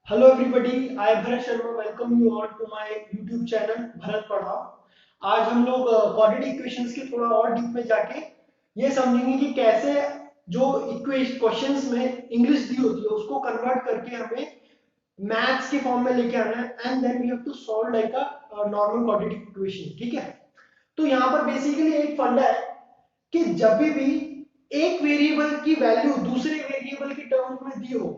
Hello everybody, I Bharat Sharma welcome you all to my YouTube channel Bharat पढ़ाओ। आज हम लोग क्वाड्रेटिक इक्वेशंस के थोड़ा और डीप में जाके ये समझेंगे कि कैसे जो इक्वेशन क्वेश्चंस में इंग्लिश दी होती है उसको कन्वर्ट करके हमें मैथ्स के फॉर्म में लेके आना है and then we have to solve like a normal quadratic equation. ठीक है, तो यहाँ पर बेसिकली एक फंडा है कि जब भी एक वेरिएबल की वैल्यू दूसरे वेरिएबल के टर्म्स में दी हो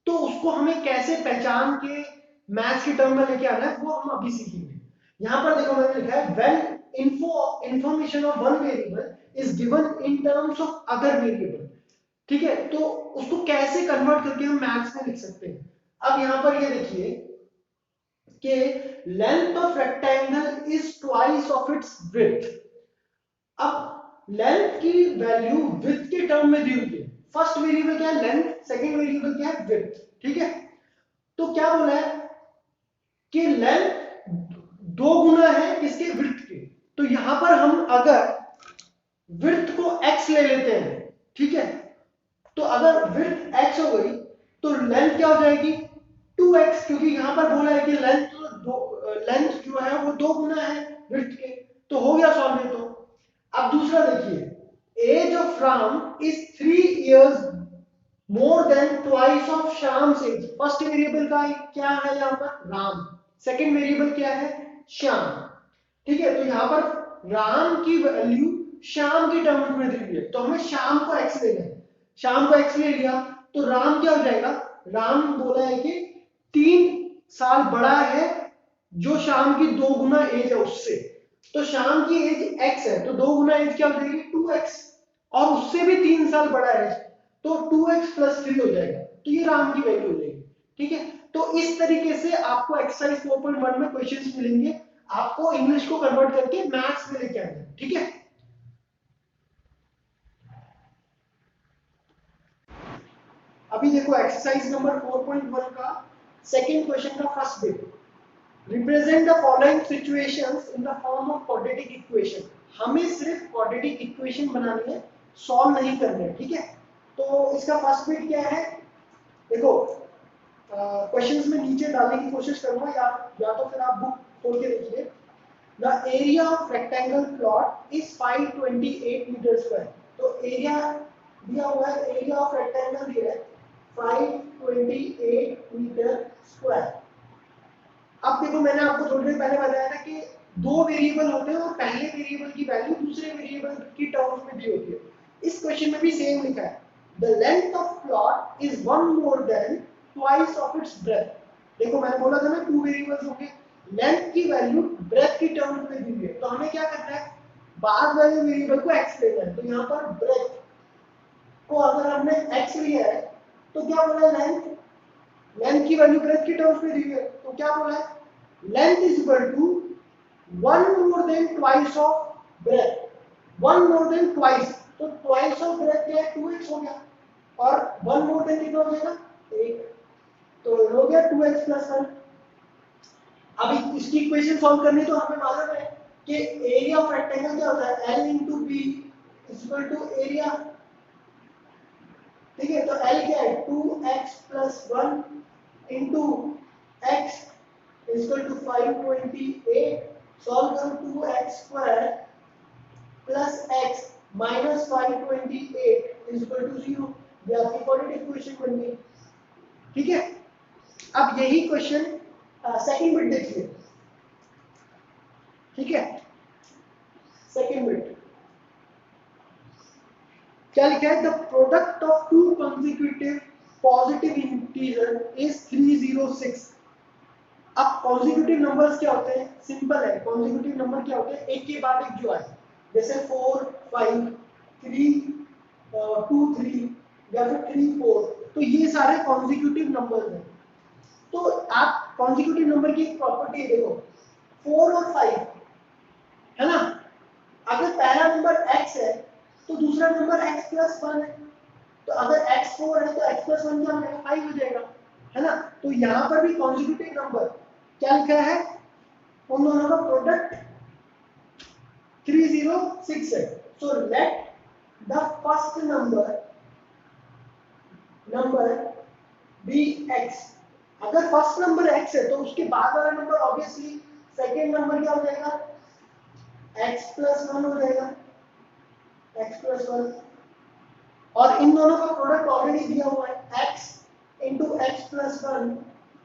तो उसको हमें कैसे पहचान के मैथ्स के टर्म में लेके आना है वो हम अभी सीखेंगे। यहां पर देखो मैंने लिखा है when information of one variable is given in terms of other variable. ठीक है, तो उसको कैसे कन्वर्ट करके हम मैथ्स में लिख सकते हैं। अब यहां पर ये देखिए कि length of rectangle is twice of its width. अब लेंथ की वैल्यू विड्थ के टर्म में दी हुई है। फर्स्ट वेरिएबल क्या है लेंथ, सेकंड वेरिएबल क्या है विड्थ। ठीक है, तो क्या बोला है कि लेंथ दो गुना है किसके, विड्थ के। तो यहां पर हम अगर विड्थ को x ले लेते हैं, ठीक है, तो अगर विड्थ x हो गई तो लेंथ क्या हो जाएगी 2x, क्योंकि यहां पर बोला है कि लेंथ जो है वो दो गुना है विड्थ के। तो हो गया सॉल्व ये तो। अब दूसरा देखिए, age of Ram is 3 years more than twice of Shyam age. First variable का क्या है यहाँ पर राम, सेकंड वेरिएबल क्या है श्याम। ठीक है, तो यहाँ पर राम की वैल्यू श्याम के टर्म्स में दी हुई है तो हमें श्याम को एक्स लेना है। श्याम को एक्स ले लिया तो राम क्या हो जाएगा, राम बोला है कि 3 साल बड़ा है जो श्याम की दो गुना एज है उससे। तो श्याम की एज एक्स है तो दो गुना एज क्या हो जाएगी 2x, और उससे भी 3 साल बड़ा है तो 2x+3 हो जाएगा, तो ये राम की वैल्यू हो जाएगी। ठीक है, तो इस तरीके से आपको एक्सरसाइज 4.1 में क्वेश्चंस मिलेंगे, आपको इंग्लिश को कन्वर्ट करके मैथ्स में लेके आना है। ठीक है, अभी देखो एक्सरसाइज नंबर 4.1 का सेकंड क्वेश्चन का first bit, represent the following situations in the form of quadratic equation. हमें सिर्फ क्वाड्रेटिक इक्वेशन बनानी है, सॉल्व नहीं करनी है। ठीक है, तो इसका फर्स्ट बिट क्या है, देखो क्वेश्चंस में नीचे डालने की कोशिश करूंगा या तो फिर आप बुक खोल के देखिए। The area of rectangle plot is 528 metre square. तो एरिया दिया हुआ है, एरिया ऑफ रेक्टेंगल दिया है 528 मीटर स्क्वायर। अब देखो मैंने आपको थोड़ी देर पहले बताया था कि दो वेरिएबल होते हैं और पहले वेरिएबल की वैल्यू दूसरे वेरिएबल की टर्म्स में दी होती है। इस क्वेश्चन में भी सेम लिखा है, the length of plot is one more than twice of its breath. देखो मैंने बोला था ना टू वेरिएबल्स होंगे, लेंथ की वैल्यू ब्रेथ की टर्म्स में दी हुई है तो हमें क्या करना है, बाद वाले वेरिएबल को x लेना है। तो यहाँ पर ब्रेथ को अगर हमने x लिया है तो क्या बोला है लेंथ, लेंथ की वैल्यू ब्रेथ की टर्म्स में दी हुई है तो क्या बोला है length is equal to one more than twice of breadth. One more than twice, तो ट्वाइस ऑफ ब्रेथ क्या है 2x हो गया, और वन मोर देन कितना हो जाएगा एक, तो हो गया 2x+1। अब इसकी इक्वेशन सॉल्व करनी तो हमें मालूम है कि एरिया ऑफ रेक्टेंगल क्या होता है L into B is equal to area. ठीक है, तो L क्या है 2x+1 into x is equal to 528। Solve करो 2x square plus x minus 528 is equal to 0। ये आपकी क्वाड्रेटिक इक्वेशन बन गई। ठीक है, अब यही क्वेश्चन सेकंड बिट देखिए। ठीक है, सेकंड बिट क्या लिखा है, the product of to consecutive positive integer is 306। अब कॉन्जिक्यूटिव नंबर्स क्या होते हैं, सिंपल है, कॉन्जिक्यूटिव नंबर क्या होते हैं एक के बाद एक जो आए, जैसे 4 5 3 2 3 या फिर 3 4, तो ये सारे कॉन्जिक्यूटिव नंबर्स हैं। तो आप कॉन्जिक्यूटिव नंबर की एक प्रॉपर्टी देखो 4 और 5 है ना, अगर पहला नंबर x है तो दूसरा नंबर x+1 है, तो अगर x4 है तो x+1 क्या हो जाएगा 5 हो जाएगा, है ना। तो यहाँ पर भी कॉन्जिक्यूटिव नंबर क्या लिखा है, उन दोनों का प्रोडक्ट 306 है। So let the first number be x अगर फर्स्ट नंबर x है तो उसके बाद वाला नंबर ऑब्वियसली सेकेंड नंबर क्या हो जाएगा, x+1 हो जाएगा, x+1। और इन दोनों का प्रोडक्ट ऑलरेडी दिया हुआ है, x into x+1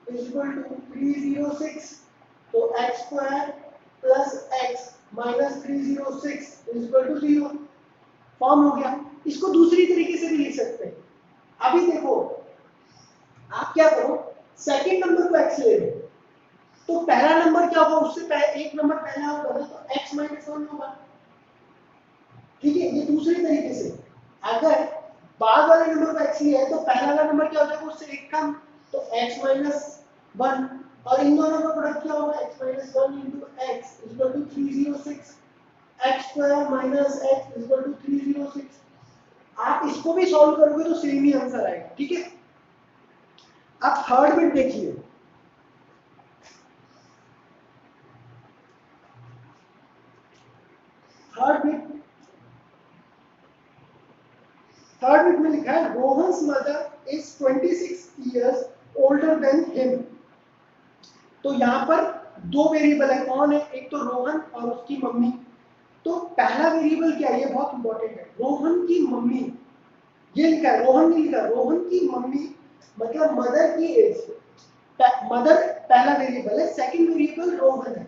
is equal to 306, तो x² plus x minus 306 is equal to 0। Form हो गया। इसको दूसरी तरीके से भी लिख सकते हैं। अभी देखो आप क्या करो, सेकंड नंबर को x ले लो, तो पहला नंबर क्या होगा, उससे एक नंबर पहले होगा ना, तो x - 1 होगा। ठीक है, ये दूसरी तरीके से। अगर बाद वाले नंबर को x लिया है तो पहला वाला नंबर क्या हो जाएगा, उससे एक कम, तो x - 1। और इन दोनों का प्रोडक्ट क्या होगा, x - 1 into x is equal to 306, x² minus x is equal to 306। आप इसको भी सॉल्व करोगे तो सेम ही आंसर आएगा। ठीक है, अब थर्ड बिट देखिए, थर्ड बिट में लिखा है Rohan's mother is 26 years older than him। तो यहाँ पर दो वेरिएबल है, कौन है, एक तो रोहन और उसकी मम्मी। तो पहला वेरिएबल क्या है, ये बहुत इंपॉर्टेंट है, रोहन की मम्मी। ये लिखा है, रोहन नहीं लिखा, रोहन की मम्मी मतलब मदर की एज। मदर पहला वेरिएबल है, सेकंड वेरिएबल रोहन है।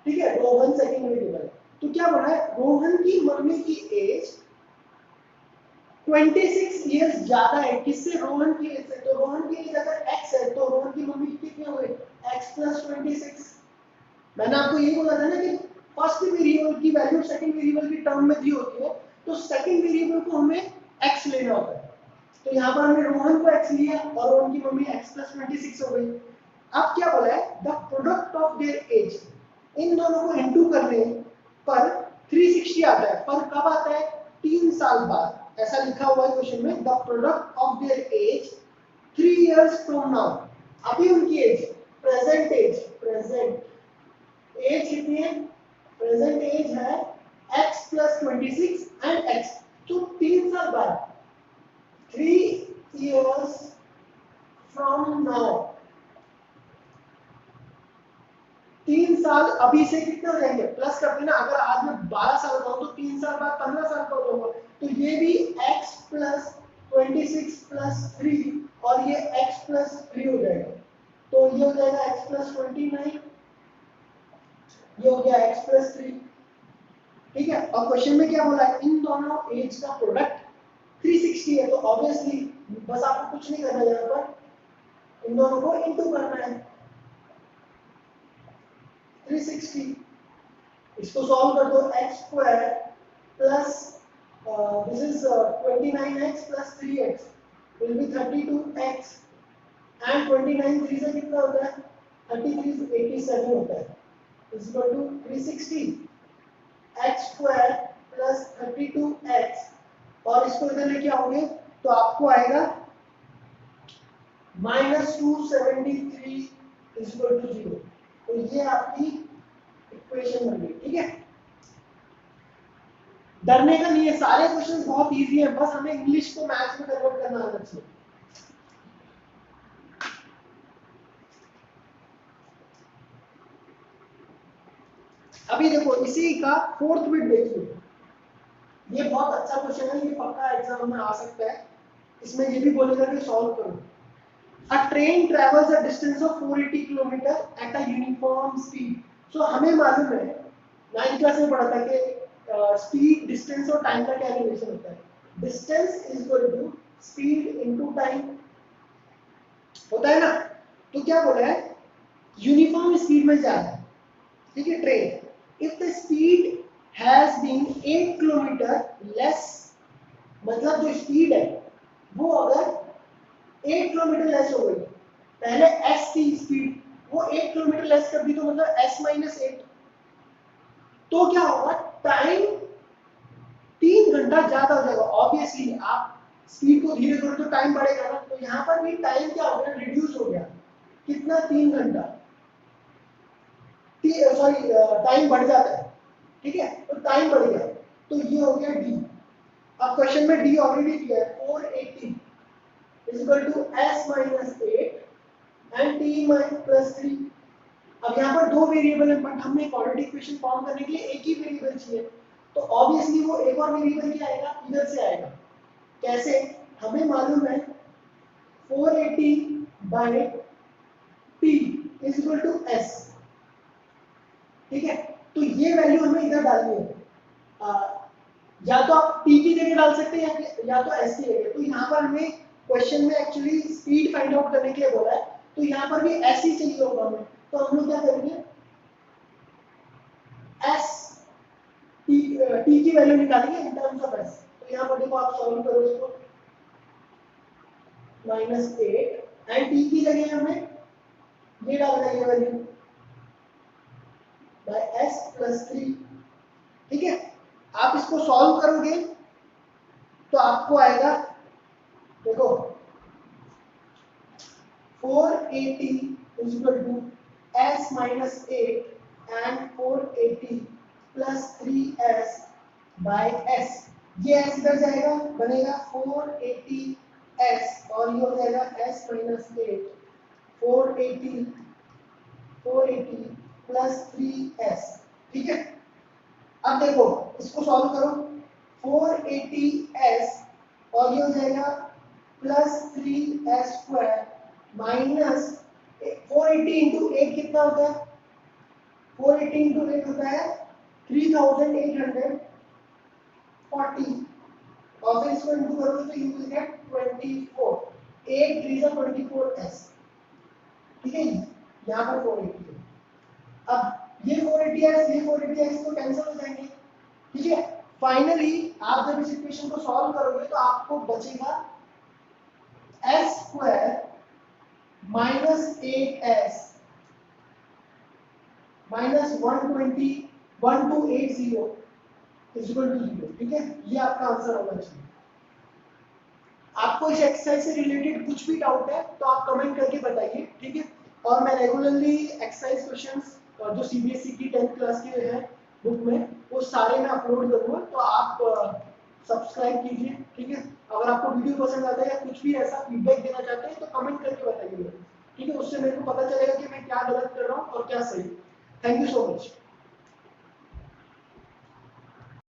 ठीक है, रोहन सेकंड वेरिएबल है। तो क्या बोला है, रोहन की मम्मी की एज 26 इयर्स ज्यादा है किससे, रोहन की एज से। तो रोहन की एज अगर x है तो रोहन की मम्मी कितनी हो गई, x + 26। मैंने आपको यही बोला था ना कि फर्स्ट वेरिएबल की वैल्यू सेकंड वेरिएबल की टर्म में दी होती है, तो सेकंड वेरिएबल को हमें x लेना होता है। तो यहाँ पर हमने रोहन को x लिया और रोहन की मम्मी x + 26 हो गई। अब क्या बोला है, the product of their age, इन दोनों को इनटू करने पर 360 आता है, पर कब आता है, 3 साल बाद। ऐसा लिखा हुआ है क्वेश्चन में, the product of their age 3 years from now. अभी उनकी age, present age, present age कितनी है, प्रेजेंट एज है x + 26 एंड x। तो 3 साल बाद, 3 years फ्रॉम नाउ, 3 साल अभी से कितने हो जाएंगे, प्लस कर देना। अगर आज मैं 12 साल का हूं तो 3 साल बाद 15 साल का हो जाऊंगा। तो ये भी x + 26 + 3 और ये x + 3 हो जाएगा। तो ये हो जाएगा x + 29, ये हो गया x + 3। ठीक है, और क्वेश्चन में क्या बोला है, इन दोनों एज का प्रोडक्ट 360 है, तो ऑब्वियसली बस आपको कुछ नहीं करना है, यहाँ पर इन दोनों को इनटू करना है 360। इसको सॉल्व कर दो, x² plus this is 29x + 3x will be 32x and 29 3 से कितना होता है, 33 87 होता है, is equal to 360 x² plus 32x। और इसको इधर लेके आओगे तो आपको आएगा -273 इज इक्वल टू 0। तो ये आपकी इक्वेशन बन गई। ठीक है, डरने का नहीं है, सारे क्वेश्चंस बहुत इजी हैं, बस हमें इंग्लिश को मैथ्स में कन्वर्ट करना आना चाहिए। अभी देखो इसी का फोर्थ बिट देखिए, ये बहुत अच्छा क्वेश्चन है, ये पक्का एग्जाम में आ सकता है। इसमें ये भी बोलेगा कि सॉल्व करो। A train travels a distance of 480 km at a uniform speed। सो हमें मालूम है, 9th क्लास में पढ़ा था कि स्पीड, डिस्टेंस और टाइम का क्या रिलेशन होता है। Distance is equal to speed into time होता है ना। तो क्या बोला है, यूनिफॉर्म स्पीड में जा रहा है, ठीक है, train. If the speed has been 8 kilometre less, मतलब जो स्पीड है वो अगर 8 किलोमीटर लेस हो गई, पहले s की स्पीड वो 8 किलोमीटर लेस कर दी, तो मतलब s - 8, तो क्या होगा, टाइम 3 घंटा ज्यादा हो जाएगा। ऑब्वियसली आप स्पीड को धीरे करो तो टाइम बढ़ेगा ना, तो यहाँ पर भी टाइम क्या हो गया, रिड्यूस हो गया। कितना, 3 घंटा, सॉरी टाइम बढ़ जाता है। ठीक है, तो टाइम बढ़ गया, तो ये हो गया डी। अब क्वेश्चन में डी ऑलरेडी दिया है, 480 is equal to s - 8 and t plus 3। अब यहाँ पर दो वेरिएबल है बट हमें क्वाड्रेटिक इक्वेशन फॉर्म करने के लिए एक ही वेरिएबल चाहिए, तो ऑब्वियसली वो एक और वेरिएबल क्या आएगा, इधर से आएगा। कैसे? हमें मालूम है 480 by t is equal to s, ठीक है। तो ये वैल्यू हमें इधर डालनी है, या तो आप t की जगह डाल सकते हैं या तो s की जगह। तो यहाँ पर हमें क्वेश्चन में एक्चुअली स्पीड फाइंड आउट करने के लिए बोला है, तो यहाँ पर भी s ही चाहिए होगा हमें। तो हम लोग क्या करेंगे, s t की वैल्यू निकालेंगे इन टर्म्स ऑफ s। तो यहाँ पर देखो आप सॉल्व करो इसको, -8 एंड t की जगह हमें ये डालना है, ये वैल्यू बाय s प्लस 3, ठीक है। आप इसको सॉल्व करोगे तो आपको आएगा, देखो 480 is equal to s minus 8 and 480 plus 3s by s। ये s इधर जाएगा, बनेगा 480s और ये हो जाएगा s minus 8 480 plus 3s, ठीक है। अब देखो इसको सॉल्व करो, 480s और ये हो जाएगा plus 3s square minus 480 into 8 कितना होता है, 480 इंटू 8 होता है 3840 और फिर इसको इंटू करोगे तो यू विल गेट 24, 8 3 जा 24s, ठीक है। यहाँ पर 480 है, अब ये 480s ये 480s तो कैंसिल हो जाएंगे, ठीक है। फाइनली आप जब इस इक्वेशन को सॉल्व करोगे तो आपको बचेगा s square minus 8s minus 120 1280 is equal to 0, ठीक है। ये आपका आंसर होना चाहिए। आपको इस एक्सरसाइज से रिलेटेड कुछ भी डाउट है तो आप कमेंट करके बताइए, ठीक है। और मैं रेगुलरली एक्सरसाइज क्वेश्चंस जो सीबीएसई की 10th क्लास के हैं बुक में, वो सारे मैं अपलोड करूंगा, तो आप सब्सक्राइब कीजिए, ठीक है। अगर आपको वीडियो पसंद आता है या कुछ भी ऐसा फीडबैक देना चाहते हैं तो कमेंट करके बताइए, ठीक है। उससे मेरे को पता चलेगा कि मैं क्या गलत कर रहा हूँ और क्या सही। Thank you so much.